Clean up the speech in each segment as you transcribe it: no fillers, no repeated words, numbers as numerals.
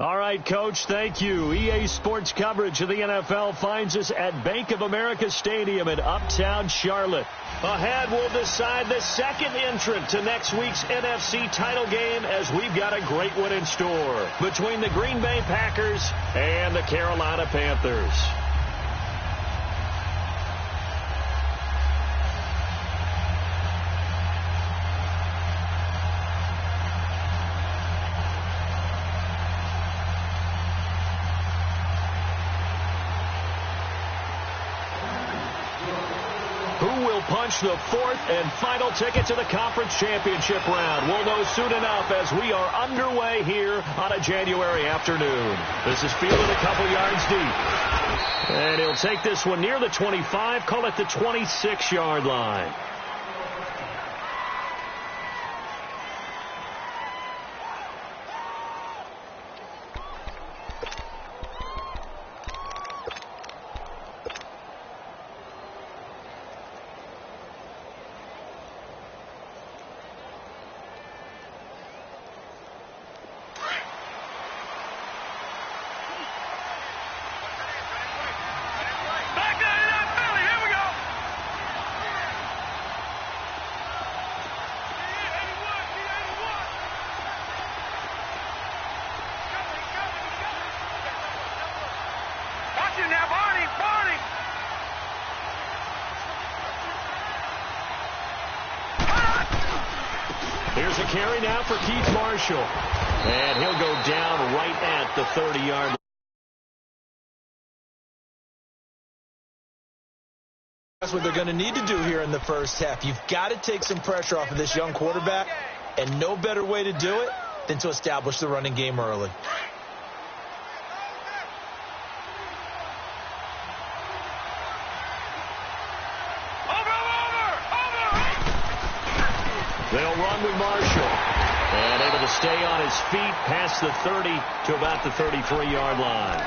All right, Coach, thank you. EA Sports coverage of the NFL finds us at Bank of America Stadium in Uptown Charlotte. Ahead, we'll decide the second entrant to next week's NFC title game as we've got a great one in store between the Green Bay Packers and the Carolina Panthers. Punch the fourth and final ticket to the conference championship round. We'll know soon enough as we are underway here on a January afternoon. This is fielded a couple yards deep. And he'll take this one near the 25, call it the 26-yard line. Here's a carry now for Keith Marshall. And he'll go down right at the 30-yard line. That's what they're going to need to do here in the first half. You've got to take some pressure off of this young quarterback, and no better way to do it than to establish the running game early. They'll run with Marshall. And able to stay on his feet past the 30 to about the 33-yard line.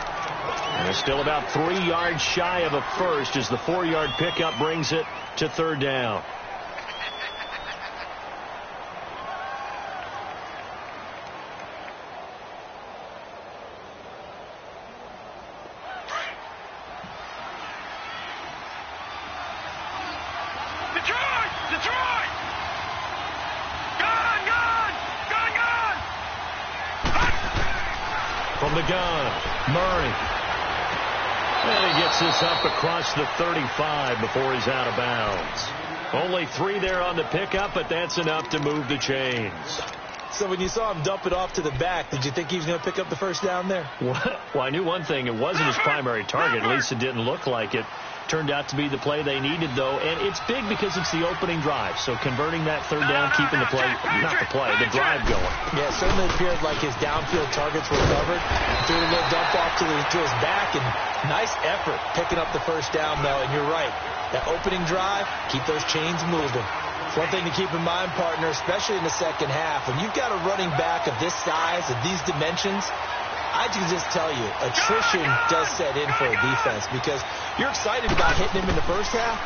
And they're still about 3 yards shy of a first as the 4-yard pickup brings it to third down. From the gun, Murray. And he gets this up across the 35 before he's out of bounds. Only 3 there on the pickup, but that's enough to move the chains. So when you saw him dump it off to the back, did you think he was going to pick up the first down there? Well, I knew one thing. It wasn't his primary target. At least it didn't look like it. Turned out to be the play they needed, though, and it's big because it's the opening drive. So converting that third down, keeping the play, not the play, the drive going. Yeah, it certainly appeared like his downfield targets were covered. Threw a little dump off to his back, and nice effort picking up the first down, though. And you're right, that opening drive, keep those chains moving. It's one thing to keep in mind, partner, especially in the second half. When you've got a running back of this size, of these dimensions, I can just tell you, attrition does set in for a defense because you're excited about hitting him in the first half.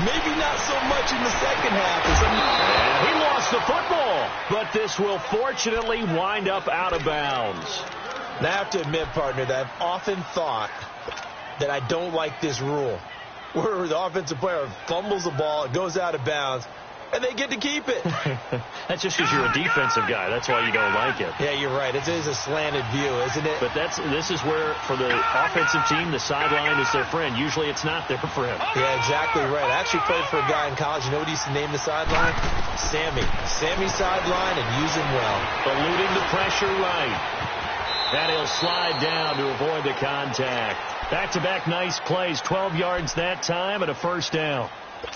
Maybe not so much in the second half. And he lost the football, but this will fortunately wind up out of bounds. Now, I have to admit, partner, that I've often thought that I don't like this rule, where the offensive player fumbles the ball, it goes out of bounds, and they get to keep it. That's just because you're a defensive guy. That's why you don't like it. Yeah, you're right. It is a slanted view, isn't it? But this is where, for the offensive team, the sideline is their friend. Usually it's not there for him. Yeah, exactly right. I actually played for a guy in college. You know what he used to name the sideline? Sammy. Sammy sideline, and use him well. Eluding the pressure right. And he'll slide down to avoid the contact. Back-to-back nice plays. 12 yards that time and a first down.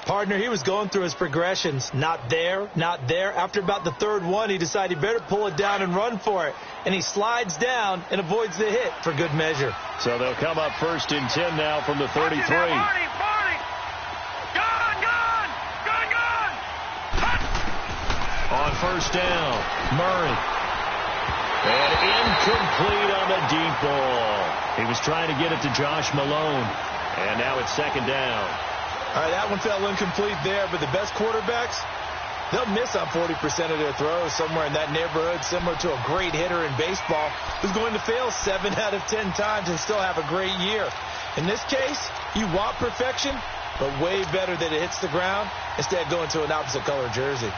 Partner, he was going through his progressions. Not there, not there. After about the third one, he decided he better pull it down and run for it. And he slides down and avoids the hit for good measure. So they'll come up 1st and 10 now from the 33. On first down, Murray. And incomplete on the deep ball. He was trying to get it to Josh Malone. And now it's 2nd down. All right, that one fell incomplete there, but the best quarterbacks, They'll miss on 40% of their throws, somewhere in that neighborhood, similar to a great hitter in baseball who's going to fail 7 out of 10 times and still have a great year. In this case, you want perfection, but way better that it hits the ground instead of going to an opposite color jersey.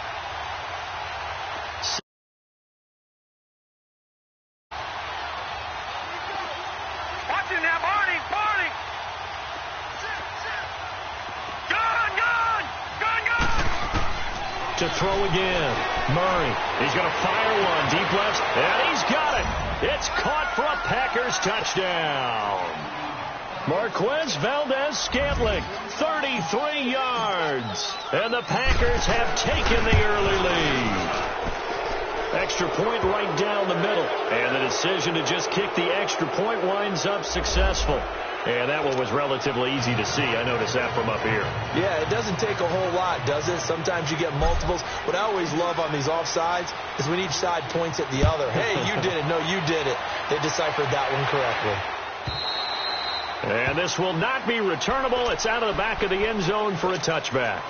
To throw again. Murray. He's going to fire one deep left, and he's got it. It's caught for a Packers touchdown. Marquez Valdez-Scantling, 33 yards. And the Packers have taken the early lead. Extra point right down the middle. And the decision to just kick the extra point winds up successful. And that one was relatively easy to see. I noticed that from up here. Yeah, it doesn't take a whole lot, does it? Sometimes you get multiples. What I always love on these offsides is when each side points at the other. Hey, you did it. No, you did it. They deciphered that one correctly. And this will not be returnable. It's out of the back of the end zone for a touchback.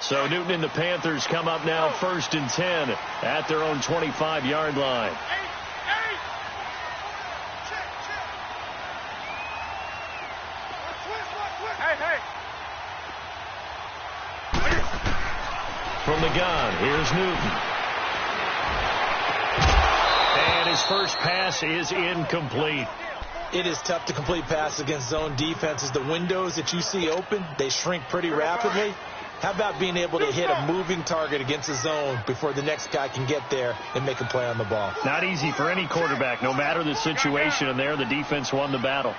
So Newton and the Panthers come up now 1st and 10 at their own 25-yard line. From the gun, here's Newton. And his first pass is incomplete. It is tough to complete passes against zone defenses. The windows that you see open, they shrink pretty rapidly. How about being able to hit a moving target against a zone before the next guy can get there and make a play on the ball? Not easy for any quarterback, no matter the situation, and there the defense won the battle.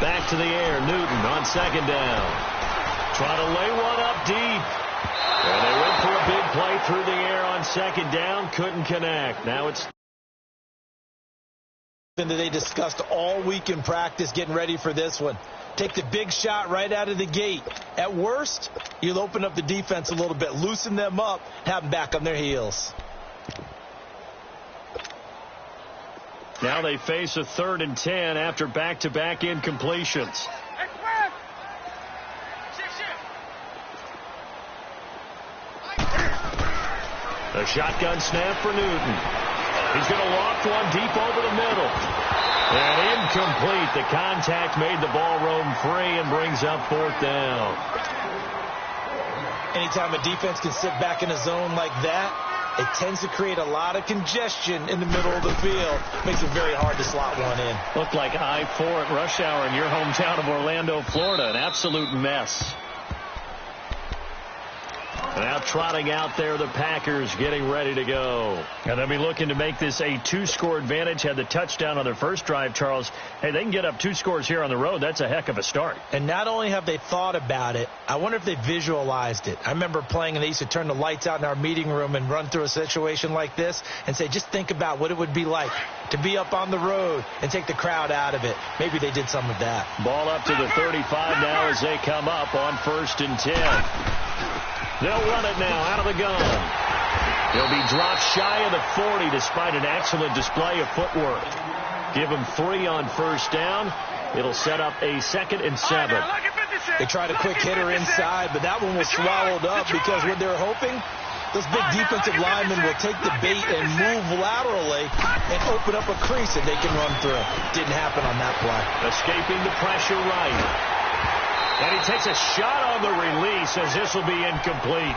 Back to the air, Newton on 2nd down. Trying to lay one up deep. And they went for a big play through the air on 2nd down, couldn't connect. Now it's that they discussed all week in practice getting ready for this one. Take the big shot right out of the gate. At worst, you'll open up the defense a little bit, loosen them up, have them back on their heels. Now they face a 3rd and 10 after back-to-back incompletions. A shotgun snap for Newton. He's going to loft one deep over the middle. And incomplete. The contact made the ball roam free and brings up 4th down. Anytime a defense can sit back in a zone like that, it tends to create a lot of congestion in the middle of the field. Makes it very hard to slot one in. Looked like I-4 at rush hour in your hometown of Orlando, Florida. An absolute mess. Now trotting out there, the Packers getting ready to go. And they'll be looking to make this a 2-score advantage. Had the touchdown on their first drive, Charles. Hey, they can get up 2 scores here on the road. That's a heck of a start. And not only have they thought about it, I wonder if they visualized it. I remember playing, and they used to turn the lights out in our meeting room and run through a situation like this and say, just think about what it would be like to be up on the road and take the crowd out of it. Maybe they did some of that. Ball up to the 35 now as they come up on 1st and 10. They'll run it now out of the gun. He'll be dropped shy of the 40 despite an excellent display of footwork. Give him 3 on 1st down. It'll set up a 2nd and 7. They tried a quick hitter inside, but that one was swallowed up because what they're hoping, those big defensive linemen will take the bait and move laterally and open up a crease that they can run through. Didn't happen on that play. Escaping the pressure right. And he takes a shot on the release as this will be incomplete.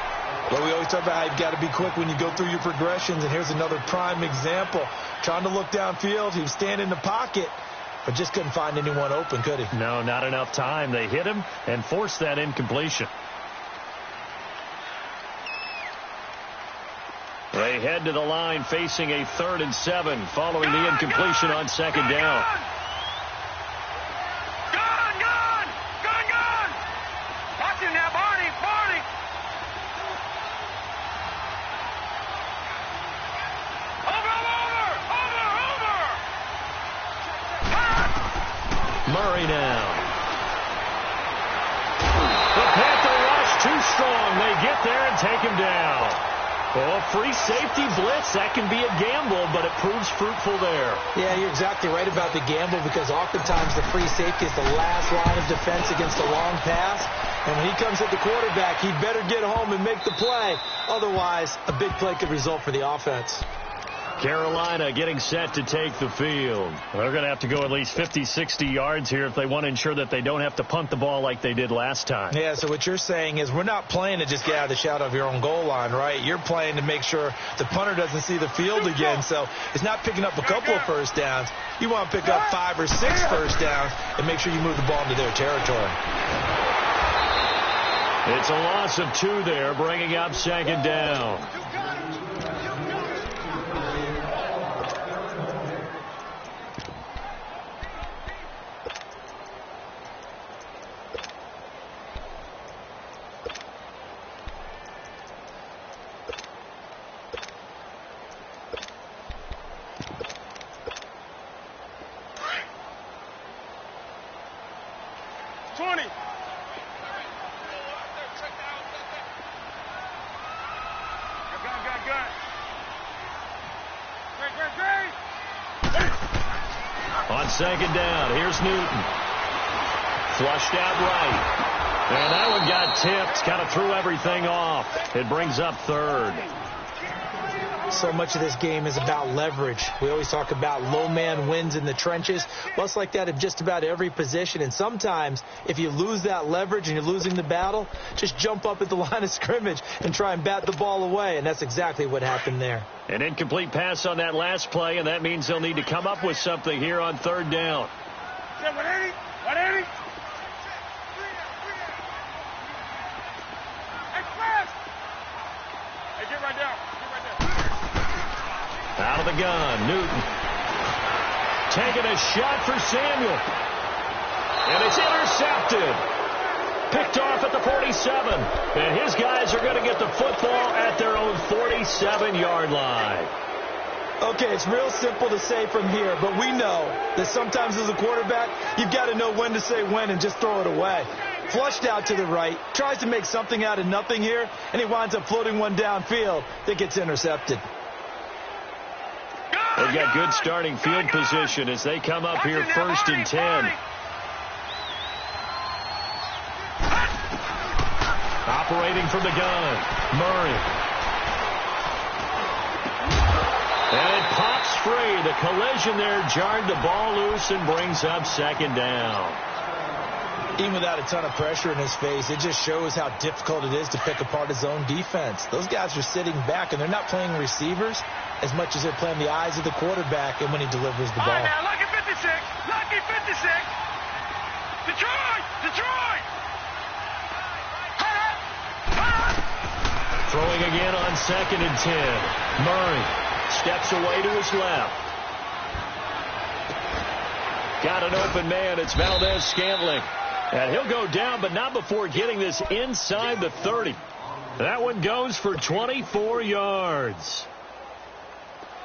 Well, we always talk about how you've got to be quick when you go through your progressions, and here's another prime example. Trying to look downfield, he was standing in the pocket, but just couldn't find anyone open, could he? No, not enough time. They hit him and forced that incompletion. They head to the line facing a 3rd and 7 following the incompletion on 2nd down. Murray now. The Panther rush too strong. They get there and take him down. Oh, free safety blitz, that can be a gamble, but it proves fruitful there. Yeah, you're exactly right about the gamble, because oftentimes the free safety is the last line of defense against a long pass. And when he comes at the quarterback, he'd better get home and make the play. Otherwise, a big play could result for the offense. Carolina getting set to take the field. They're going to have to go at least 50, 60 yards here if they want to ensure that they don't have to punt the ball like they did last time. Yeah, so what you're saying is we're not playing to just get out of the shadow of your own goal line, right? You're playing to make sure the punter doesn't see the field again. So it's not picking up a couple of first downs. You want to pick up 5 or 6 first downs and make sure you move the ball into their territory. It's a loss of 2 there, bringing up second down. On second down, here's Newton. Flushed out right. And that one got tipped, kind of threw everything off. It brings up third. So much of this game is about leverage. We always talk about low man wins in the trenches. Well, it's like that at just about every position. And sometimes, if you lose that leverage and you're losing the battle, just jump up at the line of scrimmage and try and bat the ball away. And that's exactly what happened there. An incomplete pass on that last play, and that means they'll need to come up with something here on third down. 180. 180. Hey, get right down. Out of the gun, Newton. Taking a shot for Samuel. And it's intercepted. Picked off at the 47. And his guys are going to get the football at their own 47-yard line. Okay, it's real simple to say from here, but we know that sometimes as a quarterback, you've got to know when to say when and just throw it away. Flushed out to the right, tries to make something out of nothing here, and he winds up floating one downfield that gets intercepted. They've got good starting field position as they come up here first and 10. Operating from the gun, Murray. And it pops free. The collision there jarred the ball loose and brings up second down. Even without a ton of pressure in his face, it just shows how difficult it is to pick apart his own defense. Those guys are sitting back, and they're not playing receivers as much as they're playing the eyes of the quarterback and when he delivers the ball. All right, now, lucky 56. Lucky 56. Detroit! Detroit! Throwing again on second and 10. Murray steps away to his left. Got an open man. It's Valdez-Scantling. And he'll go down, but not before getting this inside the 30. That one goes for 24 yards.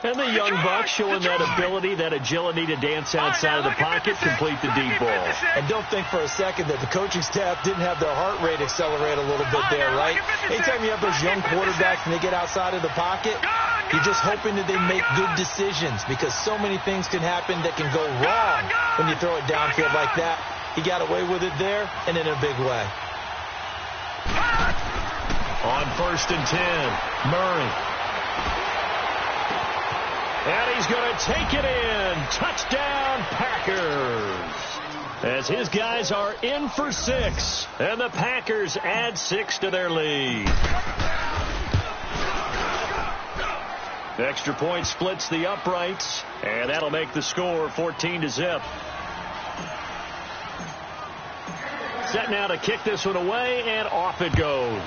And the young buck showing that ability, that agility to dance outside of the pocket, complete the deep ball. And don't think for a second that the coaching staff didn't have their heart rate accelerate a little bit there, right? Anytime you have those young quarterbacks and they get outside of the pocket, you're just hoping that they make good decisions, because so many things can happen that can go wrong when you throw it downfield like that. He got away with it there and in a big way. On first and 10, Murray. And he's going to take it in. Touchdown, Packers. As his guys are in for 6. And the Packers add 6 to their lead. Extra point splits the uprights. And that'll make the score 14-0. Set now to kick this one away, and off it goes.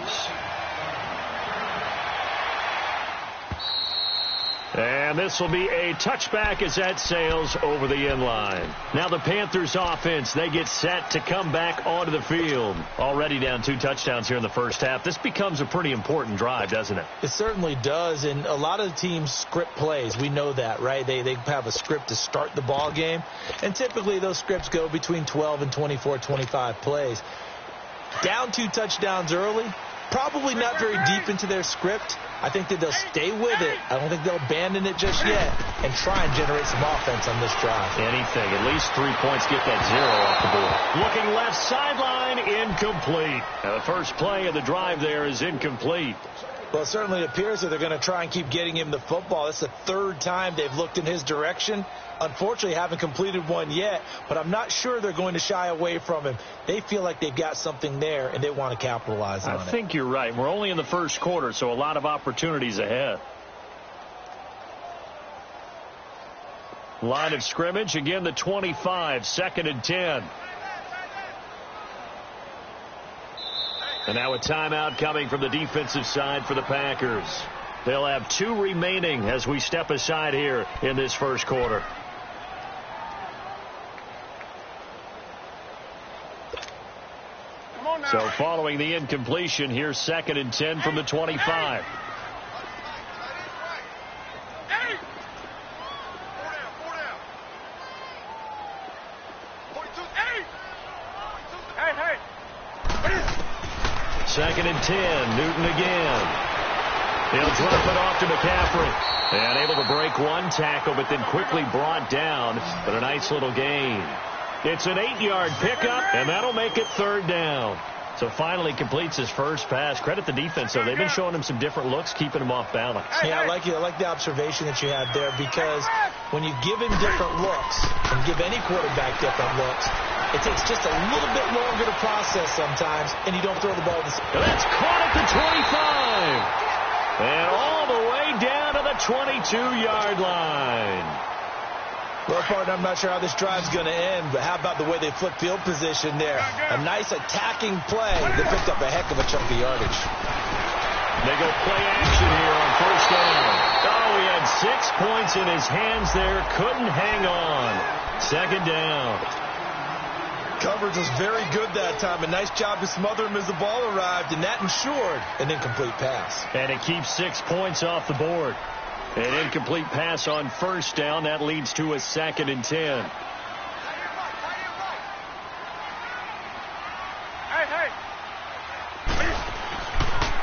And this will be a touchback as that sails over the end line. Now the Panthers offense, they get set to come back onto the field. Already down 2 touchdowns here in the first half. This becomes a pretty important drive, doesn't it? It certainly does, and a lot of teams script plays. We know that, right? They have a script to start the ball game, and typically those scripts go between 12 and 24, 25 plays. Down 2 touchdowns early, probably not very deep into their script. I think that they'll stay with it. I don't think they'll abandon it just yet and try and generate some offense on this drive. Anything. At least 3 points, get that 0 off the board. Looking left sideline, incomplete. Now the first play of the drive there is incomplete. Well, it certainly appears that they're going to try and keep getting him the football. It's the 3rd time they've looked in his direction. Unfortunately, haven't completed one yet, but I'm not sure they're going to shy away from him. They feel like they've got something there, and they want to capitalize on it. I think you're right. We're only in the first quarter, so a lot of opportunities ahead. Line of scrimmage, again the 25, 2nd and 10. And now a timeout coming from the defensive side for the Packers. They'll have 2 remaining as we step aside here in this first quarter. So following the incompletion, here's 2nd and 10 from the 25. Second and 10, Newton again. He'll drop it off to McCaffrey. And able to break 1 tackle, but then quickly brought down. But a nice little gain. It's an 8-yard pickup, and that'll make it 3rd down. So finally completes his first pass. Credit the defense, though. They've been showing him some different looks, keeping him off balance. Yeah, I like the observation that you had there, because when you give him different looks and give any quarterback different looks, it takes just a little bit longer to process sometimes, and you don't throw the ball to the... That's caught at the 25. And all the way down to the 22-yard line. Well, partner, I'm not sure how this drive's going to end, but how about the way they flip field position there? A nice attacking play that picked up a heck of a chunk of yardage. They go play action here on 1st down. Oh, he had 6 points in his hands there. Couldn't hang on. 2nd down. Coverage was very good that time. A nice job to smother him as the ball arrived, and that ensured an incomplete pass. And it keeps 6 points off the board. An incomplete pass on 1st down. That leads to a 2nd and 10.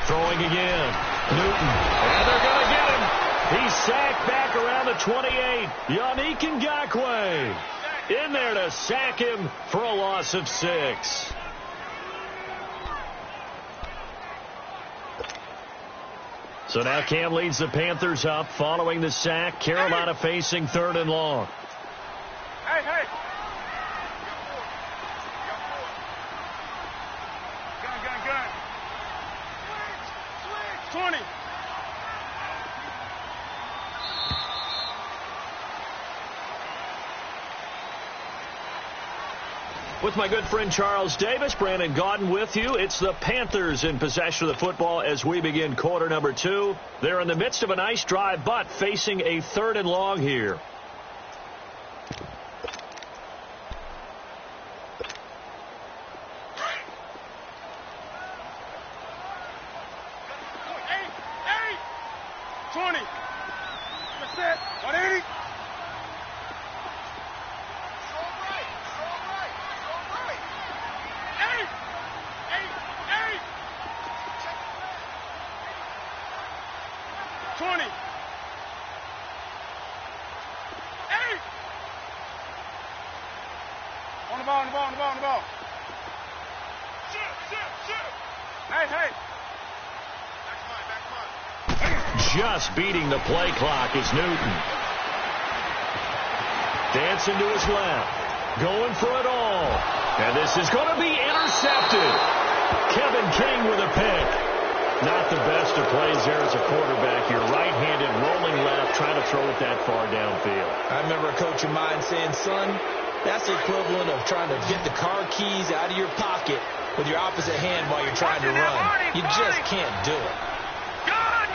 Throwing again. Newton. And they're going to get him. He's sacked back around the 28. Yannick Ngakoue in there to sack him for a loss of 6. So now Cam leads the Panthers up following the sack. Carolina facing 3rd and long. Hey. Gun. 20. With my good friend Charles Davis, Brandon Gaudin with you. It's the Panthers in possession of the football as we begin quarter number 2. They're in the midst of a nice drive, but facing a 3rd and long here. Hey. 20. 180. On the ball. Shoot. Hey. Just beating the play clock is Newton. Dancing to his left. Going for it all. And this is going to be intercepted. Kevin King with a pick. Not the best of plays there as a quarterback. You're right-handed, rolling left, trying to throw it that far downfield. I remember a coach of mine saying, son, that's the equivalent of trying to get the car keys out of your pocket with your opposite hand while you're trying to run. You just can't do it. Gun!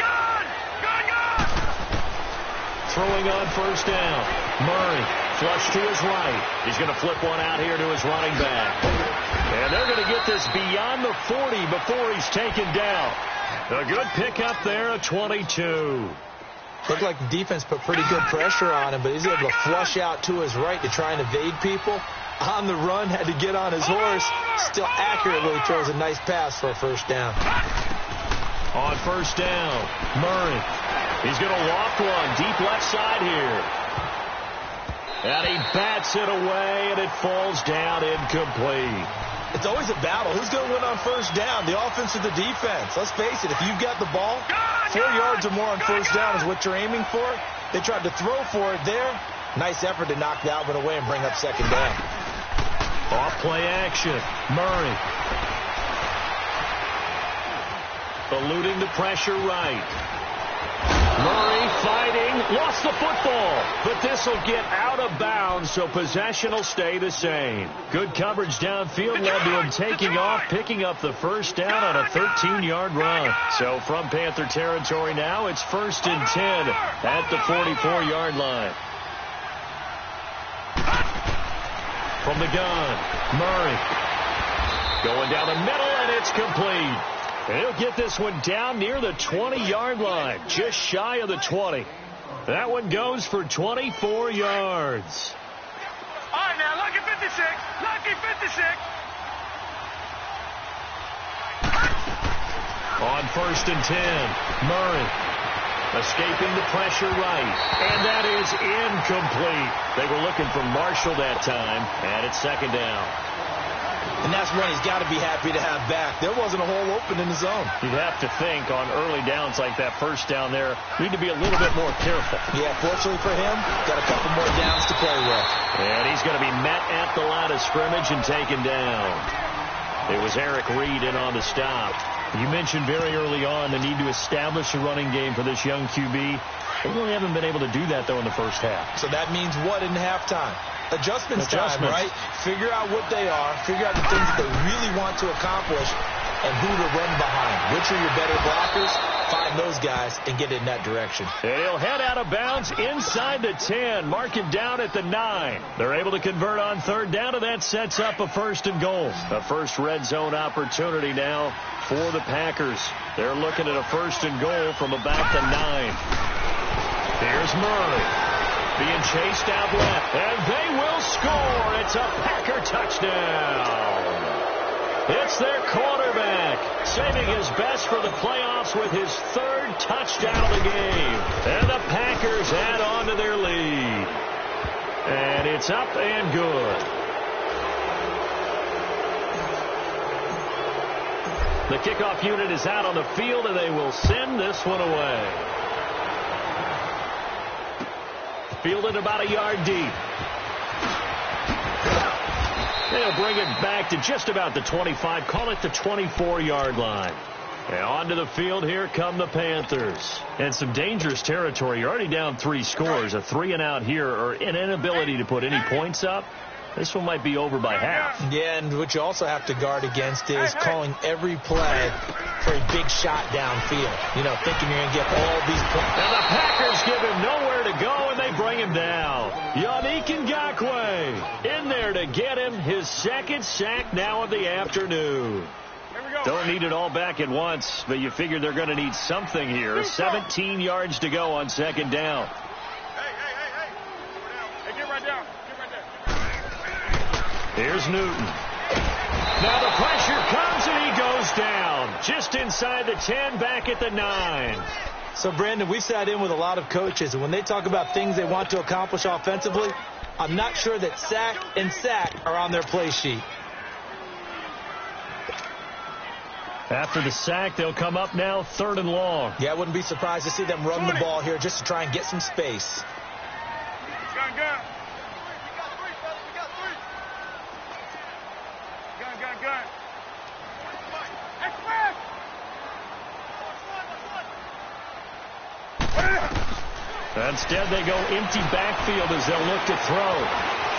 throwing on first down. Murray, flush to his right. He's going to flip one out here to his running back. And they're going to get this beyond the 40 before he's taken down. A good pickup there, a 22. Looked like the defense put pretty good pressure on him, but he's able to flush out to his right to try and evade people. On the run, had to get on his horse. Still accurately throws a nice pass for a first down. On first down, Murray. He's going to loft one deep left side here. And he bats it away, and it falls down incomplete. It's always a battle. Who's going to win on first down, the offense or the defense? Let's face it, if you've got the ball, 4 yards or more on first down is what you're aiming for. They tried to throw for it there. Nice effort to knock that one away and bring up second down. Off play action. Murray. Eluding the pressure right. Murray fighting. Lost the football. But this will get out of bounds, so possession will stay the same. Good coverage downfield led to him taking off, picking up the first down on a 13-yard run. So from Panther territory now, it's 1st and 10 at the 44-yard line. From the gun, Murray. Going down the middle, and it's complete. And he'll get this one down near the 20-yard line, just shy of the 20. That one goes for 24 yards. All right, now, lucky 56. Lucky 56. On 1st and 10, Murray. Escaping the pressure right. And that is incomplete. They were looking for Marshall that time, and it's second down. And that's one he's got to be happy to have back. There wasn't a hole open in the zone. You'd have to think on early downs like that first down there, you need to be a little bit more careful. Yeah, fortunately for him, got a couple more downs to play with. And he's going to be met at the line of scrimmage and taken down. It was Eric Reed in on the stop. You mentioned very early on the need to establish a running game for this young QB. They really haven't been able to do that, though, in the first half. So that means what in halftime? Adjustments time, right? Figure out what they are, figure out the things that they really want to accomplish, and who to run behind. Which are your better blockers? Find those guys and get in that direction. And he'll head out of bounds inside the 10. Mark him down at the 9. They're able to convert on third down, and that sets up a 1st and goal. A first red zone opportunity now for the Packers. They're looking at a 1st and goal from about the 9. Here's Murray. Being chased out left, and they will score. It's a Packer touchdown. It's their quarterback, saving his best for the playoffs with his 3rd touchdown of the game. And the Packers add on to their lead. And it's up and good. The kickoff unit is out on the field, and they will send this one away. Fielded about a yard deep. They'll bring it back to just about the 25. Call it the 24-yard line. And onto the field, here come the Panthers. And some dangerous territory. You're already down 3 scores. A 3-and-out here, or an inability to put any points up. This one might be over by half. Yeah, and what you also have to guard against is calling every play for a big shot downfield. You know, thinking you're going to get all these points. And the Packers give him nowhere to go, and they bring him down. Yannick Ngakoue in there to get him his 2nd sack now of the afternoon. Don't need it all back at once, but you figure they're going to need something here. 17 yards to go on 2nd down. Hey, get right down. Here's Newton. Now the pressure comes, and he goes down. Just inside the 10, back at the 9. So, Brandon, we've sat in with a lot of coaches, and when they talk about things they want to accomplish offensively, I'm not sure that sack and sack are on their play sheet. After the sack, they'll come up now 3rd and long. Yeah, I wouldn't be surprised to see them run the ball here just to try and get some space. Gun. Gun. Instead, they go empty backfield as they'll look to throw.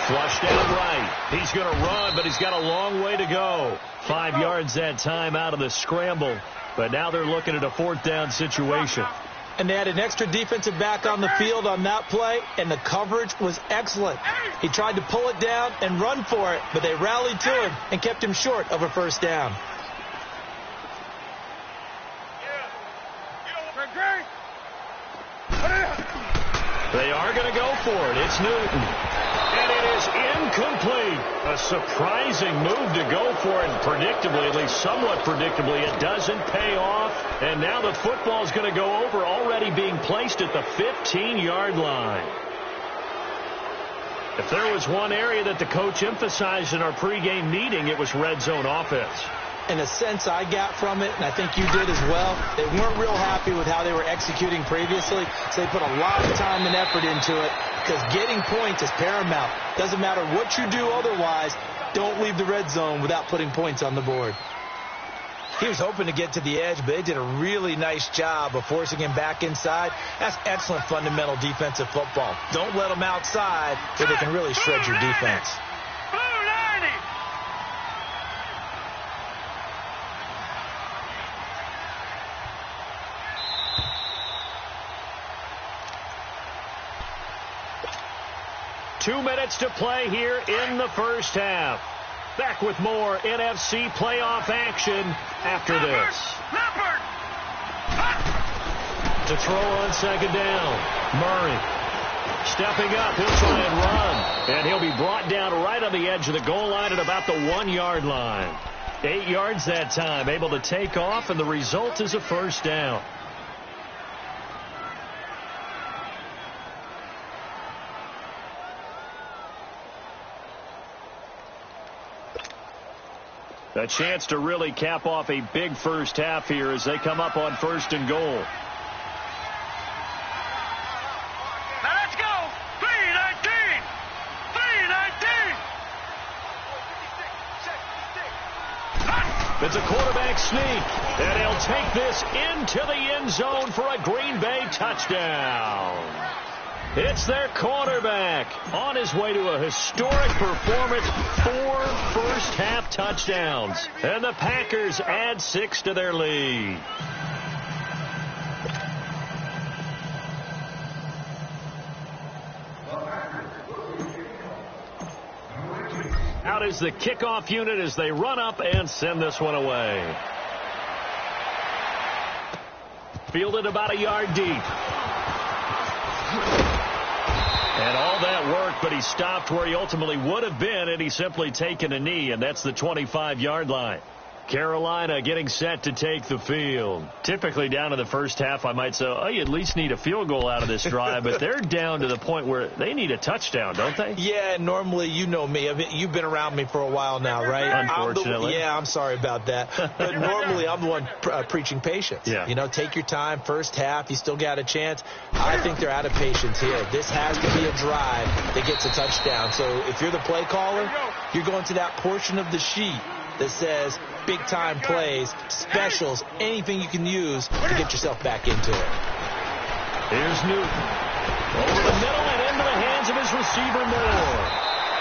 Flushed out right. He's going to run, but he's got a long way to go. 5 yards that time out of the scramble. But now they're looking at a 4th down situation. And they had an extra defensive back on the field on that play, and the coverage was excellent. He tried to pull it down and run for it, but they rallied to him and kept him short of a first down. They are going to go for it. It's Newton. And it is incomplete. A surprising move to go for it. Predictably, at least somewhat predictably, it doesn't pay off. And now the football's going to go over, already being placed at the 15-yard line. If there was one area that the coach emphasized in our pregame meeting, it was red zone offense. And the sense I got from it, and I think you did as well, they weren't real happy with how they were executing previously, so they put a lot of time and effort into it, because getting points is paramount. Doesn't matter what you do otherwise, don't leave the red zone without putting points on the board. He was hoping to get to the edge, but they did a really nice job of forcing him back inside. That's excellent fundamental defensive football. Don't let them outside where they can really shred your defense. Blue 90. Two minutes to play here in the first half. Back with more NFC playoff action after this. To throw on second down. Murray stepping up. He'll try and run. And he'll be brought down right on the edge of the goal line at about the 1-yard line. 8 yards that time. Able to take off, and the result is a first down. A chance to really cap off a big first half here as they come up on first and goal. Now let's go. 319. 319. It's a quarterback sneak, and he'll take this into the end zone for a Green Bay touchdown. It's their quarterback on his way to a historic performance, 4 first-half touchdowns. And the Packers add 6 to their lead. Out is the kickoff unit as they run up and send this one away. Fielded about a yard deep. And all that work, but he stopped where he ultimately would have been, and he's simply taken a knee, and that's the 25-yard line. Carolina getting set to take the field. Typically down to the first half, I might say, oh, you at least need a field goal out of this drive, but they're down to the point where they need a touchdown, don't they? Yeah, normally, you know me. You've been around me for a while now, right? Unfortunately. I'm sorry about that. But normally, I'm the one preaching patience. Yeah. You know, take your time. First half, you still got a chance. I think they're out of patience here. This has to be a drive that gets a touchdown. So if you're the play caller, you're going to that portion of the sheet that says big-time plays, specials, anything you can use to get yourself back into it. Here's Newton. Over the middle and into the hands of his receiver, Moore.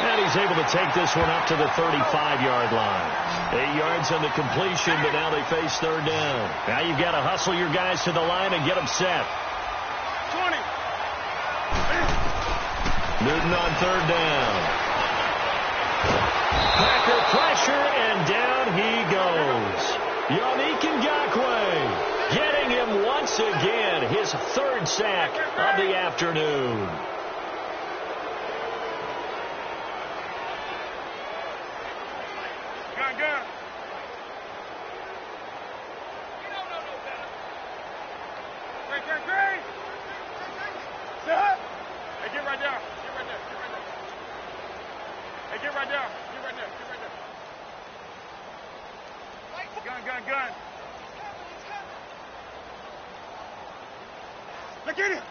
And he's able to take this one up to the 35-yard line. 8 yards on the completion, but now they face third down. Now you've got to hustle your guys to the line and get them set. 20. Newton on third down. Packer pressure, and down he goes. Yannick Ngakoue getting him once again, his third sack of the afternoon. Gun. Great. Set. Hey, get right there. Hey, get right there. Gun. Look at it.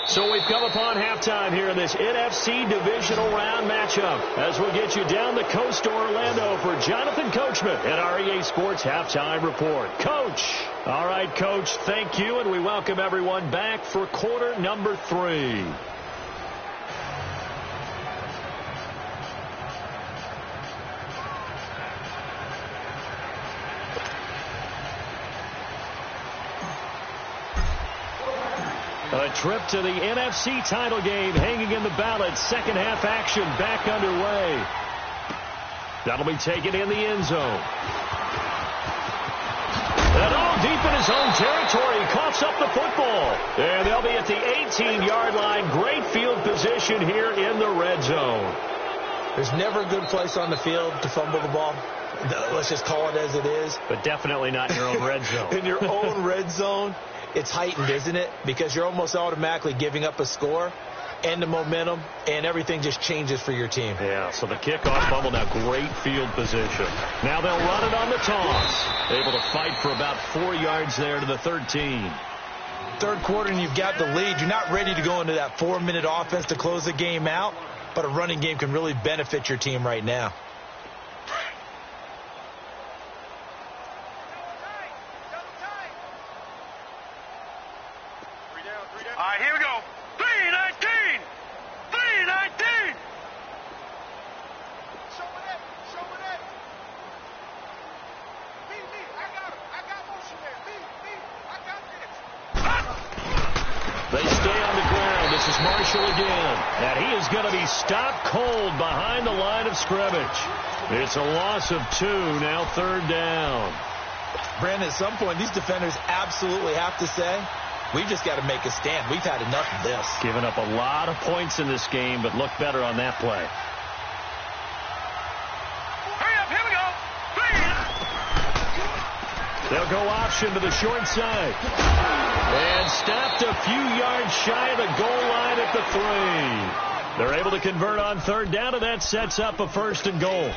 So we've come upon halftime here in this NFC divisional round matchup as we get you down the coast to Orlando for Jonathan Coachman at our EA Sports Halftime Report. Coach. All right, Coach, thank you, and we welcome everyone back for quarter number 3. A trip to the NFC title game hanging in the balance. Second half action back underway. That'll be taken in the end zone. And all deep in his own territory. Coughs up the football. And they'll be at the 18-yard line. Great field position here in the red zone. There's never a good place on the field to fumble the ball. Let's just call it as it is. But definitely not in your own red zone. In your own red zone, it's heightened, isn't it? Because you're almost automatically giving up a score and the momentum, and everything just changes for your team. Yeah, so the kickoff fumble, now great field position. Now they'll run it on the toss. Able to fight for about 4 yards there to the 13. Third quarter, and you've got the lead. You're not ready to go into that 4-minute offense to close the game out, but a running game can really benefit your team right now. All right, here we go. 3-19. 3-19. Show it up. Show it up. Me. I got motion there. Me. I got this. They stay on the ground. This is Marshall again. And he is going to be stopped cold behind the line of scrimmage. It's a loss of 2, now third down. Brandon, at some point, these defenders absolutely have to say, we've just got to make a stand. We've had enough of this. Given up a lot of points in this game, but look better on that play. Hurry up, here we go. 3. They'll go option to the short side. And stopped a few yards shy of the goal line at the 3. They're able to convert on third down, and that sets up a 1st and goal.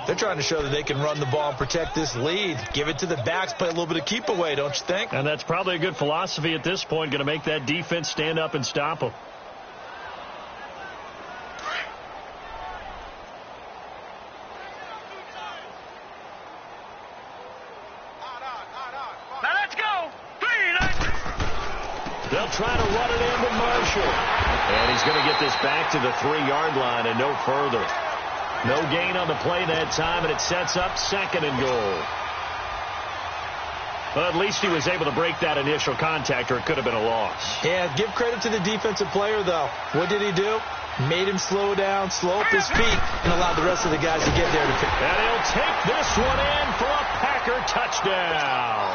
They're trying to show that they can run the ball and protect this lead. Give it to the backs, play a little bit of keep away, don't you think? And that's probably a good philosophy at this point, going to make that defense stand up and stop them. Now let's go. 3-19. They'll try to run it into Marshall. And he's going to get this back to the 3-yard line and no further. No gain on the play that time, and it sets up 2nd and goal. Well, at least he was able to break that initial contact, or it could have been a loss. Yeah, give credit to the defensive player, though. What did he do? Made him slow down, slow up his feet, and allowed the rest of the guys to get there to pick. And he'll take this one in for a Packer touchdown.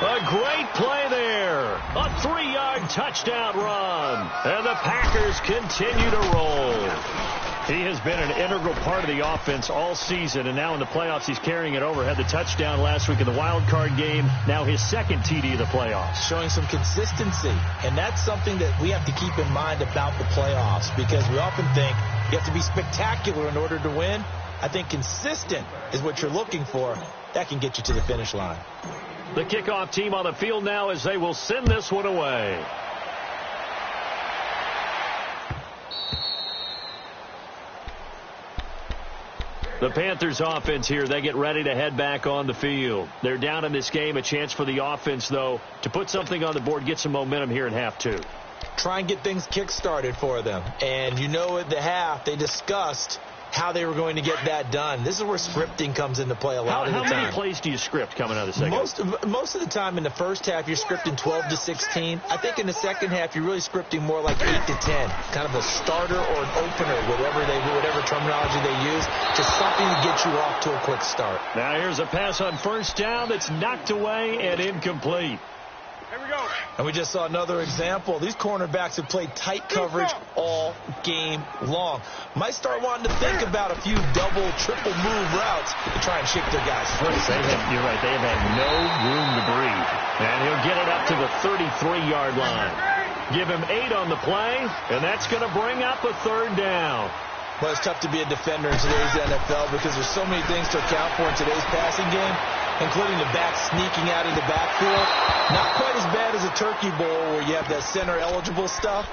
A great play there. A 3-yard touchdown run. And the Packers continue to roll. He has been an integral part of the offense all season, and now in the playoffs he's carrying it over. Had the touchdown last week in the wild card game. Now his 2nd TD of the playoffs. Showing some consistency, and that's something that we have to keep in mind about the playoffs, because we often think you have to be spectacular in order to win. I think consistent is what you're looking for. That can get you to the finish line. The kickoff team on the field now as they will send this one away. The Panthers offense here, they get ready to head back on the field. They're down in this game. A chance for the offense, though, to put something on the board, get some momentum here in half 2. Try and get things kick-started for them. And you know at the half, they discussed how they were going to get that done. This is where scripting comes into play a lot of the time. How many plays do you script coming out of the second? Most of the time in the first half, you're scripting 12 to 16. I think in the second half, you're really scripting more like 8 to 10. Kind of a starter or an opener, whatever terminology they use, just something to get you off to a quick start. Now here's a pass on 1st down that's knocked away and incomplete. Here we go. And we just saw another example. These cornerbacks have played tight coverage all game long. Might start wanting to think about a few double, triple move routes to try and shake their guys free. You're right. They have had no room to breathe. And he'll get it up to the 33-yard line. Give him 8 on the play, and that's going to bring up a 3rd down. Well, it's tough to be a defender in today's NFL because there's so many things to account for in today's passing game, including the back sneaking out in the backfield. Not quite as bad as a turkey bowl where you have that center-eligible stuff,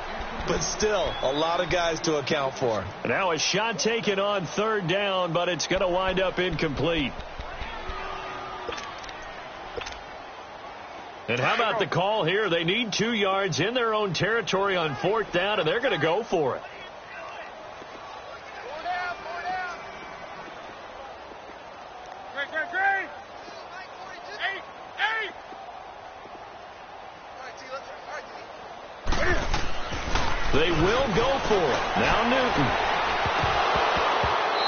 but still a lot of guys to account for. Now a shot taken on 3rd down, but it's going to wind up incomplete. And how about the call here? They need 2 yards in their own territory on 4th down, and they're going to go for it. They will go for it. Now Newton.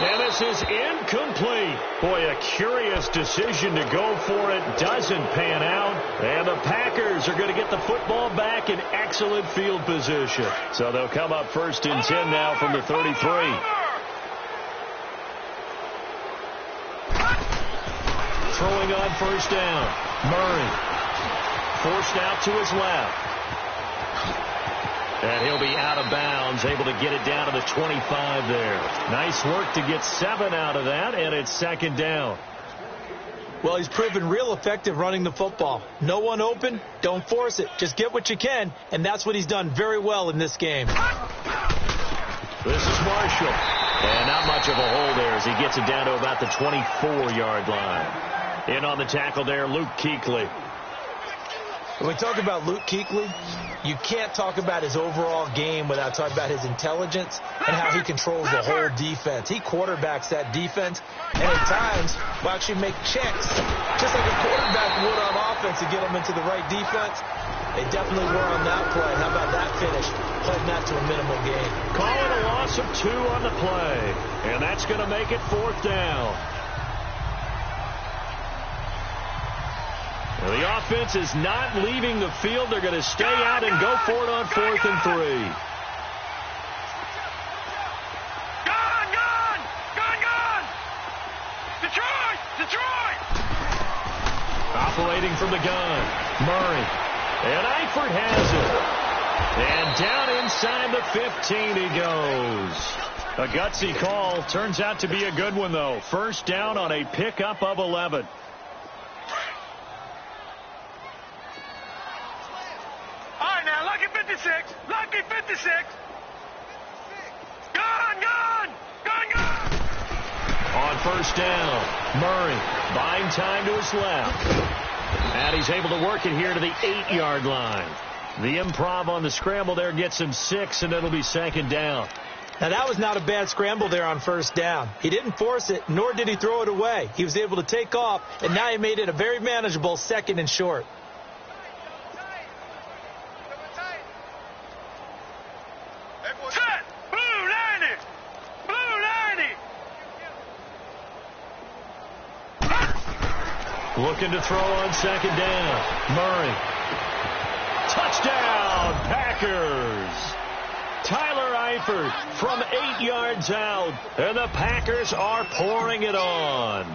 And this is incomplete. Boy, a curious decision to go for it. Doesn't pan out. And the Packers are going to get the football back in excellent field position. So they'll come up 1st and 10 now from the 33. Throwing on 1st down. Murray. Forced out to his left. And he'll be out of bounds, able to get it down to the 25 there. Nice work to get 7 out of that, and it's 2nd down. Well, he's proven real effective running the football. No one open, don't force it. Just get what you can, and that's what he's done very well in this game. This is Marshall. And not much of a hole there as he gets it down to about the 24-yard line. In on the tackle there, Luke Kuechly. When we talk about Luke Kuechly, you can't talk about his overall game without talking about his intelligence and how he controls the whole defense. He quarterbacks that defense, and at times will actually make checks, just like a quarterback would on offense to get them into the right defense. They definitely were on that play. How about that finish? Playing that to a minimal gain. Call it a loss of 2 on the play, and that's going to make it 4th down. Well, the offense is not leaving the field. They're going to stay out and go for it on 4th and 3. Gone! Detroit! Operating from the gun, Murray. And Eifert has it. And down inside the 15 he goes. A gutsy call. Turns out to be a good one, though. 1st down on a pickup of 11. Lucky 56. Gone. On 1st down, Murray buying time to his left. And he's able to work it here to the 8-yard line. The improv on the scramble there gets him 6, and it'll be 2nd down. Now, that was not a bad scramble there on 1st down. He didn't force it, nor did he throw it away. He was able to take off, and now he made it a very manageable 2nd and short. Looking to throw on 2nd down. Murray. Touchdown, Packers. Tyler Eifert from 8 yards out. And the Packers are pouring it on.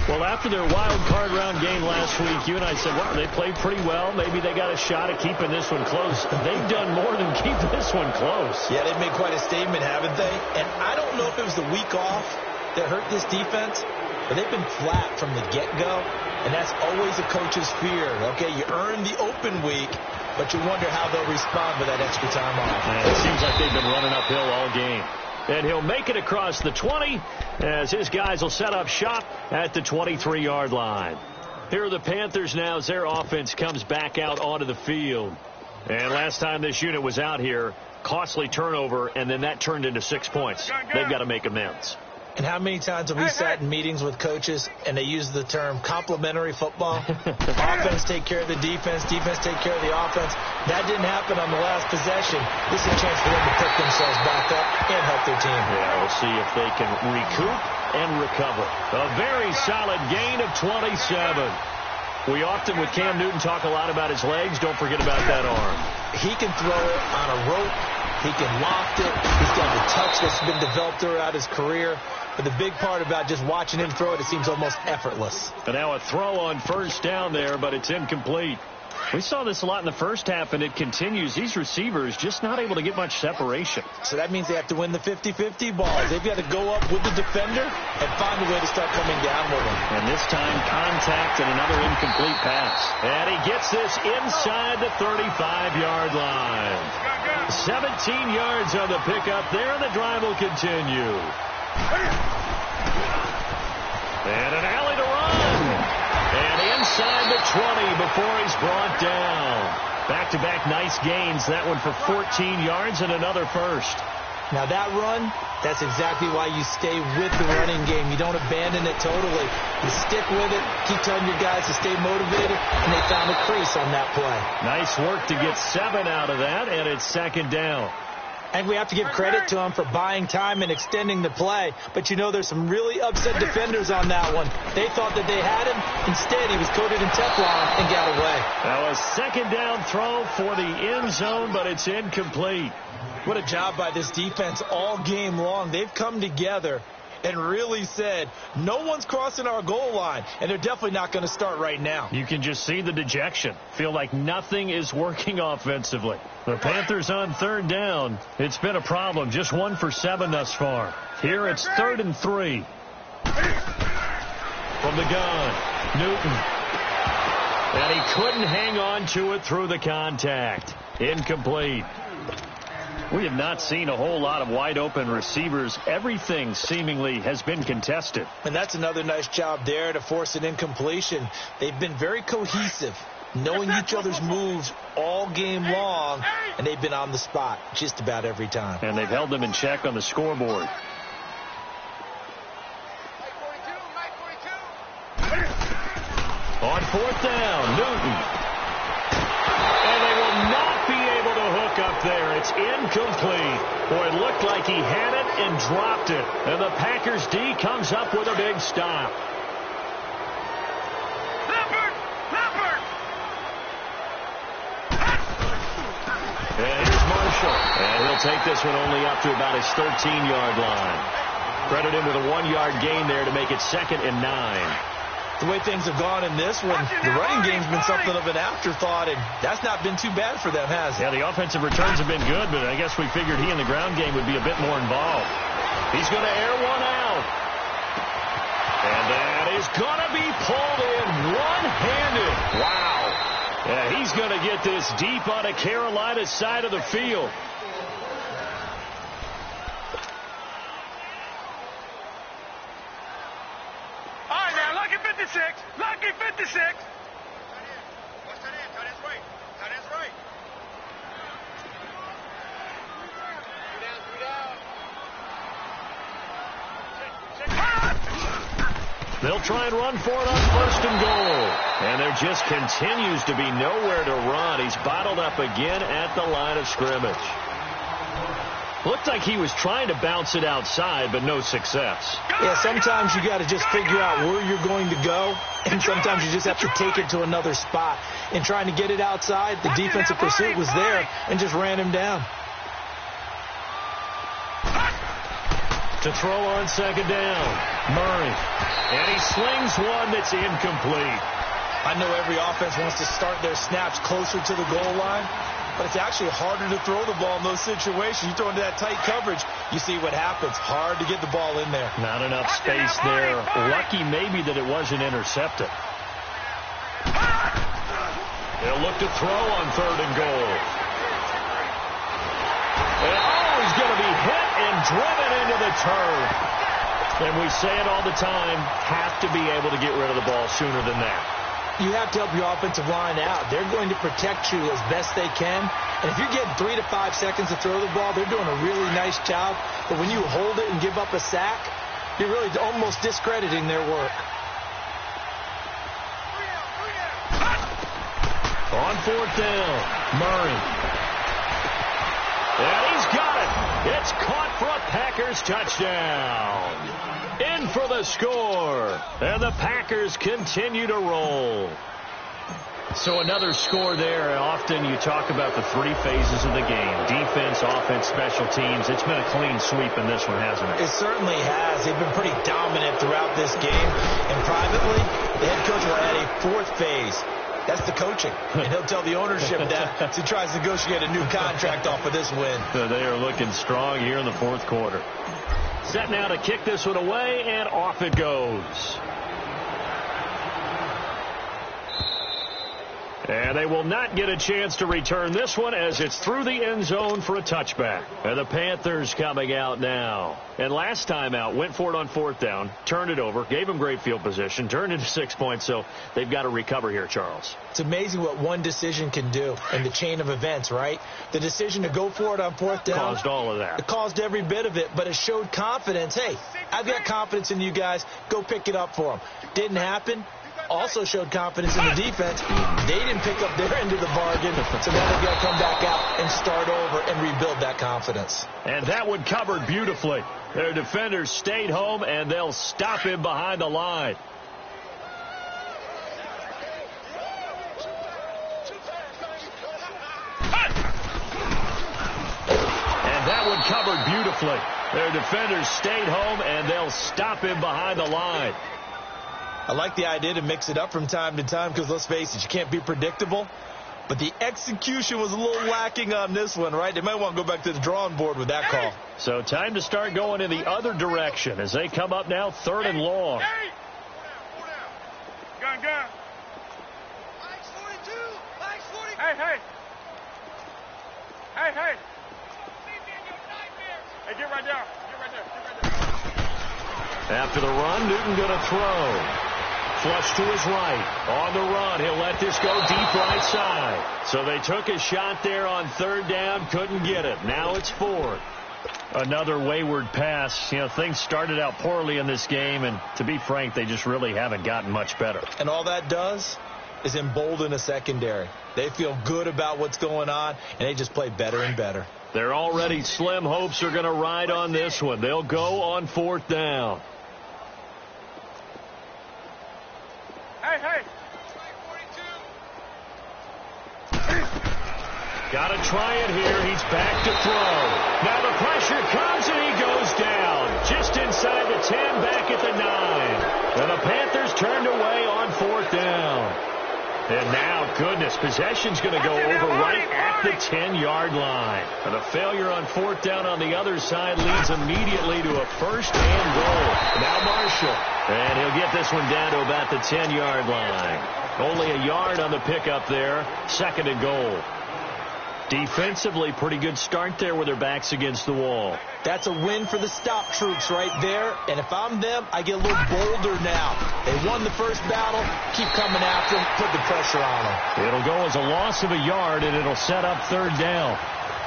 Well, after their wild card round game last week, you and I said, well, they played pretty well. Maybe they got a shot at keeping this one close. They've done more than keep this one close. Yeah, they've made quite a statement, haven't they? And I don't know if it was the week off that hurt this defense, but they've been flat from the get-go. And that's always a coach's fear. Okay, you earn the open week, but you wonder how they'll respond with that extra time off. And it seems like they've been running uphill all game. And he'll make it across the 20 as his guys will set up shop at the 23-yard line. Here are the Panthers now as their offense comes back out onto the field. And last time this unit was out here, costly turnover, and then that turned into 6 points. They've got to make amends. And how many times have we sat in meetings with coaches and they use the term complementary football? Offense take care of the defense, defense take care of the offense. That didn't happen on the last possession. This is a chance for them to pick themselves back up and help their team. Yeah, we'll see if they can recoup and recover. A very solid gain of 27. We often, with Cam Newton, talk a lot about his legs. Don't forget about that arm. He can throw it on a rope. He can loft it. He's got the touch that's been developed throughout his career. But the big part about just watching him throw it, it seems almost effortless. And now a throw on 1st down there, but it's incomplete. We saw this a lot in the first half, and it continues. These receivers just not able to get much separation. So that means they have to win the 50-50 balls. They've got to go up with the defender and find a way to start coming down with him. And this time, contact and another incomplete pass. And he gets this inside the 35-yard line. 17 yards on the pickup there, and the drive will continue. And an alley to run. And inside the 20 before he's brought down. Back-to-back nice gains. That one for 14 yards and another first. Now that run, that's exactly why you stay with the running game. You don't abandon it totally. You stick with it, keep telling your guys to stay motivated, and they found a crease on that play. Nice work to get 7 out of that, and it's 2nd down. I think we have to give credit to him for buying time and extending the play. But, you know, there's some really upset defenders on that one. They thought that they had him. Instead, he was coated in Teflon and got away. Now a second down throw for the end zone, but it's incomplete. What a job by this defense all game long. They've come together and really said, no one's crossing our goal line, and they're definitely not going to start right now. You can just see the dejection. Feel like nothing is working offensively. The Panthers on third down. It's been a problem. Just 1 for 7 thus far. Here it's 3rd and 3. From the gun, Newton. And he couldn't hang on to it through the contact. Incomplete. We have not seen a whole lot of wide-open receivers. Everything seemingly has been contested. And that's another nice job there to force an incompletion. They've been very cohesive, knowing each other's moves all game long, and they've been on the spot just about every time. And they've held them in check on the scoreboard. On 4th down, Newton. And they will not be able to hook up there. It's incomplete. Boy, it looked like he had it and dropped it. And the Packers D comes up with a big stop. And here's Marshall. And he'll take this one only up to about his 13-yard line. Credit him with a 1-yard gain there to make it 2nd and 9. The way things have gone in this one, the running game's been something of an afterthought, and that's not been too bad for them, has it? Yeah, the offensive returns have been good, but I guess we figured he in the ground game would be a bit more involved. He's going to air one out. And that is going to be pulled in one-handed. Wow. Yeah, he's going to get this deep on a Carolina side of the field. Lucky 56. They'll try and run for it on 1st and goal. And there just continues to be nowhere to run. He's bottled up again at the line of scrimmage. Looked like he was trying to bounce it outside, but no success. Yeah, sometimes you got to just figure out where you're going to go, and sometimes you just have to take it to another spot. In trying to get it outside, the defensive pursuit was there and just ran him down. To throw on 2nd down, Murray. And he slings one that's incomplete. I know every offense wants to start their snaps closer to the goal line, but it's actually harder to throw the ball in those situations. You throw into that tight coverage, you see what happens. Hard to get the ball in there. Not enough space there. Lucky maybe that it wasn't intercepted. They'll look to throw on 3rd and goal. And he's going to be hit and driven into the turf. And we say it all the time, have to be able to get rid of the ball sooner than that. You have to help your offensive line out. They're going to protect you as best they can. And if you're getting 3 to 5 seconds to throw the ball, they're doing a really nice job. But when you hold it and give up a sack, you're really almost discrediting their work. On 4th down, Murray. And he's got it. It's caught for a Packers touchdown. In for the score. And the Packers continue to roll. So another score there. Often you talk about the 3 phases of the game. Defense, offense, special teams. It's been a clean sweep in this one, hasn't it? It certainly has. They've been pretty dominant throughout this game. And privately, the head coach will add a 4th phase. That's the coaching. And he'll tell the ownership that as he tries to negotiate a new contract off of this win. So they are looking strong here in the 4th quarter. Set now to kick this one away, and off it goes. And they will not get a chance to return this one as it's through the end zone for a touchback. And the Panthers coming out now. And last time out, went for it on 4th down, turned it over, gave them great field position, turned into 6 points, so they've got to recover here, Charles. It's amazing what one decision can do in the chain of events, right? The decision to go for it on 4th down. Caused all of that. It caused every bit of it, but it showed confidence. Hey, I've got confidence in you guys. Go pick it up for them. Didn't happen. also showed confidence in the defense. They didn't pick up their end of the bargain, so now they've got to come back out and start over and rebuild that confidence. And that one covered beautifully. Their defenders stayed home, and they'll stop him behind the line. And that one covered beautifully. Their defenders stayed home, and they'll stop him behind the line. I like the idea to mix it up from time to time because, let's face it, you can't be predictable. But the execution was a little lacking on this one, right? They might want to go back to the drawing board with that call. So time to start going in the other direction as they come up now 3rd and long. Gun. Flags 42. Flags 42. Hey. Hey, get right down. After the run, Newton going to throw. Flush to his right. On the run, he'll let this go deep right side. So they took a shot there on 3rd down, couldn't get it. Now it's 4th. Another wayward pass. You know, things started out poorly in this game, and to be frank, they just really haven't gotten much better. And all that does is embolden a secondary. They feel good about what's going on, and they just play better and better. Their already slim hopes are going to ride on this one. They'll go on 4th down. Hey. Got to try it here. He's back to throw. Now the pressure comes and he goes down. Just inside the 10, back at the 9. And the Panthers turned away on 4th down. And now, goodness, possession's going to go over right at the 10-yard line. And a failure on 4th down on the other side leads immediately to a 1st and goal. Now Marshall. And he'll get this one down to about the 10-yard line. Only a yard on the pickup there. 2nd and goal. Defensively, pretty good start there with their backs against the wall. That's a win for the stop troops right there. And if I'm them, I get a little bolder now. They won the first battle. Keep coming after them. Put the pressure on them. It'll go as a loss of a yard, and it'll set up 3rd down.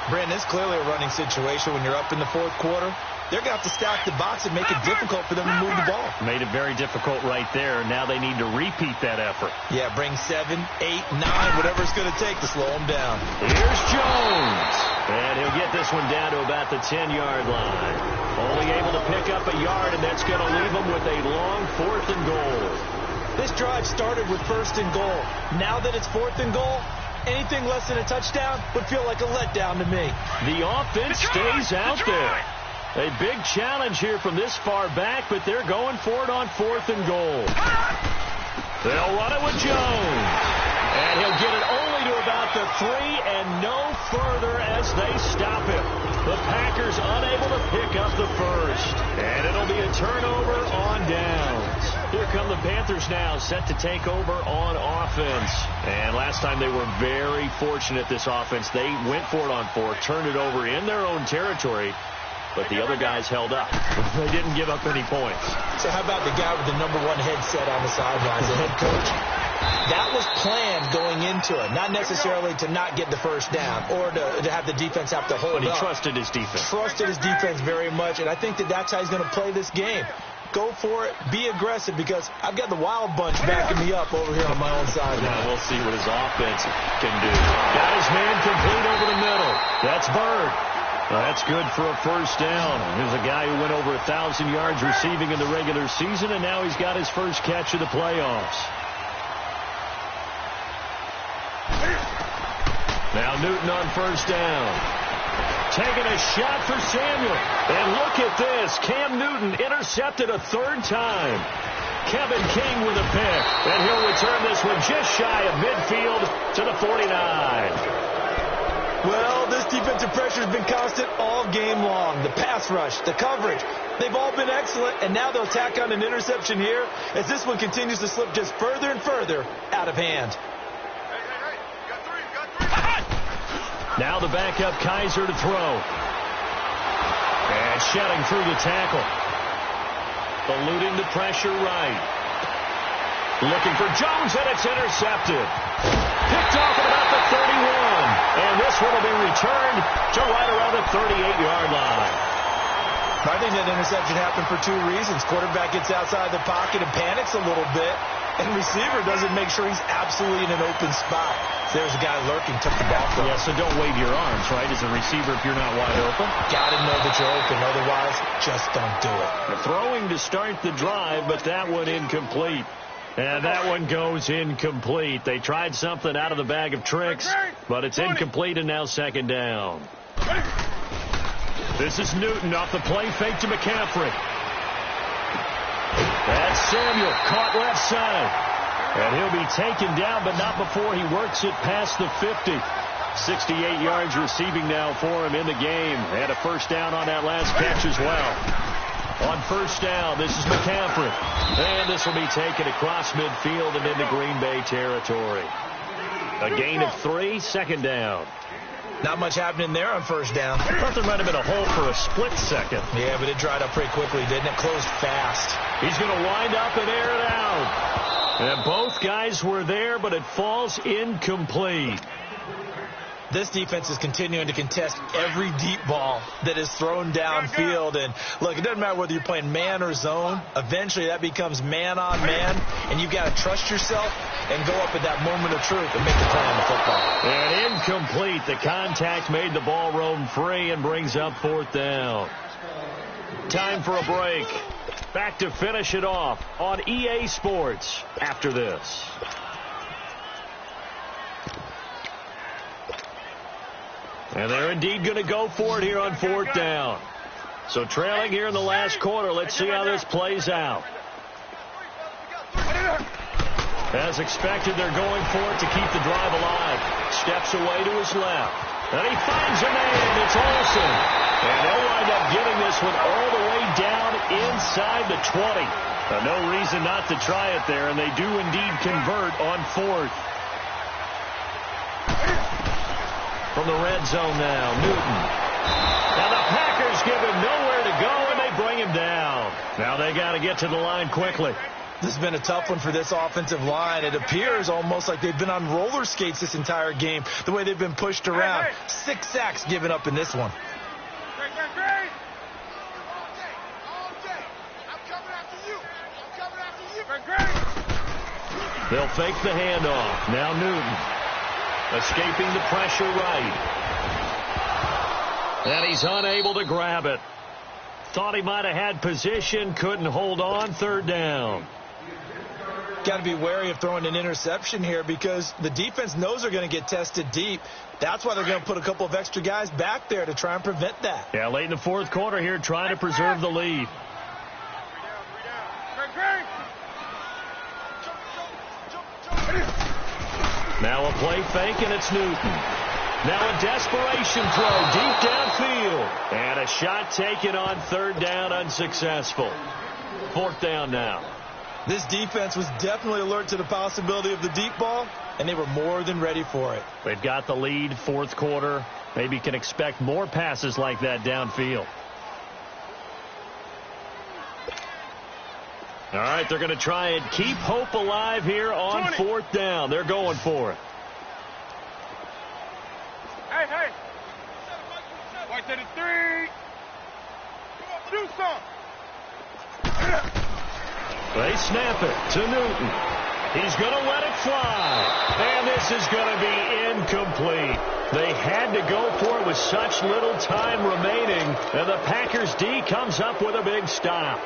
Brandon, it's clearly a running situation when you're up in the 4th quarter. They're going to have to stack the box and make it difficult for them to move the ball. Made it very difficult right there. Now they need to repeat that effort. Yeah, bring 7, 8, 9, whatever it's going to take to slow them down. Here's Jones. And he'll get this one down to about the 10-yard line. Only able to pick up a yard, and that's going to leave them with a long 4th and goal. This drive started with 1st and goal. Now that it's 4th and goal, anything less than a touchdown would feel like a letdown to me. The offense stays out there. A big challenge here from this far back, but they're going for it on 4th and goal. They'll run it with Jones. And he'll get it only to about the 3 and no further as they stop him. The Packers unable to pick up the 1st. And it'll be a turnover on downs. Here come the Panthers now, set to take over on offense. And last time they were very fortunate, this offense. They went for it on 4th, turned it over in their own territory. But the other guys held up. They didn't give up any points. So how about the guy with the #1 headset on the sidelines, the head coach? That was planned going into it. Not necessarily to not get the 1st down or to have the defense have to hold up. But he trusted his defense. Trusted his defense very much, and I think that's how he's going to play this game. Go for it. Be aggressive because I've got the wild bunch backing me up over here on my own side. Now we'll see what his offense can do. Got his man complete over the middle. That's Bird. That's good for a 1st down. Here's a guy who went over 1,000 yards receiving in the regular season, and now he's got his first catch of the playoffs. Now Newton on 1st down. Taking a shot for Samuel. And look at this. Cam Newton intercepted a 3rd time. Kevin King with a pick. And he'll return this one just shy of midfield to the 49. Well, this defensive pressure has been constant all game long. The pass rush, the coverage, they've all been excellent, and now they'll tack on an interception here as this one continues to slip just further and further out of hand. Hey, you got 3. Now the backup Kaiser to throw. And shedding through the tackle. Eluding the pressure right. Looking for Jones, and it's intercepted. Picked off at about the 31. And this one will be returned to right around the 38-yard line. I think that interception happened for 2 reasons. Quarterback gets outside the pocket and panics a little bit. And receiver doesn't make sure he's absolutely in an open spot. There's a guy lurking, took the ball from him. Yeah, so don't wave your arms, right, as a receiver if you're not wide open. Got to know that you're open. Otherwise, just don't do it. Throwing to start the drive, but that one incomplete. And that one goes incomplete. They tried something out of the bag of tricks, but it's incomplete and now second down. This is Newton off the play fake to McCaffrey. That's Samuel, caught left side. And he'll be taken down, but not before he works it past the 50. 68 yards receiving now for him in the game. Had a first down on that last catch as well. On first down, this is McCaffrey. And this will be taken across midfield and into Green Bay territory. A gain of 3, second down. Not much happening there on first down. I thought there might have been a hole for a split second. Yeah, but it dried up pretty quickly, didn't it? Closed fast. He's going to wind up and air it out. And both guys were there, but it falls incomplete. This defense is continuing to contest every deep ball that is thrown downfield. And, look, it doesn't matter whether you're playing man or zone. Eventually, that becomes man on man, and you've got to trust yourself and go up at that moment of truth and make the play on the football. And incomplete. The contact made the ball roam free and brings up fourth down. Time for a break. Back to finish it off on EA Sports after this. And they're indeed going to go for it here on fourth down. So trailing here in the last quarter. Let's see how this plays out. As expected, they're going for it to keep the drive alive. Steps away to his left. And he finds a man. It's Olsen. And they'll wind up giving this one all the way down inside the 20. No reason not to try it there, and they do indeed convert on fourth. From the red zone now, Newton. Now the Packers give him nowhere to go, and they bring him down. Now they got to get to the line quickly. This has been a tough one for this offensive line. It appears almost like they've been on roller skates this entire game, the way they've been pushed around. 6 sacks given up in this one. They'll fake the handoff. Now Newton. Escaping the pressure right. And he's unable to grab it. Thought he might have had position. Couldn't hold on. Third down. Got to be wary of throwing an interception here because the defense knows they're going to get tested deep. That's why they're going to put a couple of extra guys back there to try and prevent that. Yeah, late in the fourth quarter here, trying to preserve the lead. Now a play fake, and it's Newton. Now a desperation throw deep downfield. And a shot taken on third down, unsuccessful. Fourth down now. This defense was definitely alert to the possibility of the deep ball, and they were more than ready for it. They've got the lead, fourth quarter. Maybe can expect more passes like that downfield. All right, they're going to try and keep hope alive here on fourth down. They're going for it. Hey. White to the 3. Come on, do something. They snap it to Newton. He's going to let it fly. And this is going to be incomplete. They had to go for it with such little time remaining. And the Packers D comes up with a big stop.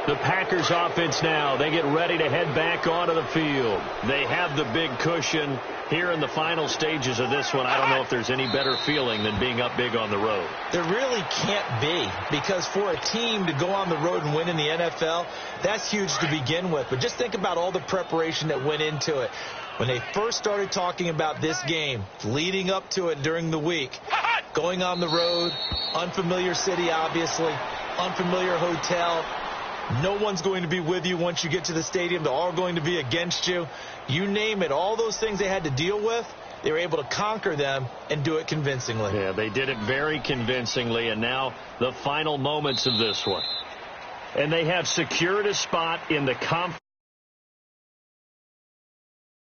The Packers offense now, they get ready to head back onto the field. They have the big cushion here in the final stages of this one. I don't know if there's any better feeling than being up big on the road. There really can't be, because for a team to go on the road and win in the NFL, that's huge to begin with. But just think about all the preparation that went into it. When they first started talking about this game, leading up to it during the week, going on the road, unfamiliar city obviously, unfamiliar hotel, no one's going to be with you once you get to the stadium. They're all going to be against you. You name it. All those things they had to deal with, they were able to conquer them and do it convincingly. Yeah, they did it very convincingly, and now the final moments of this one. And they have secured a spot in the conference.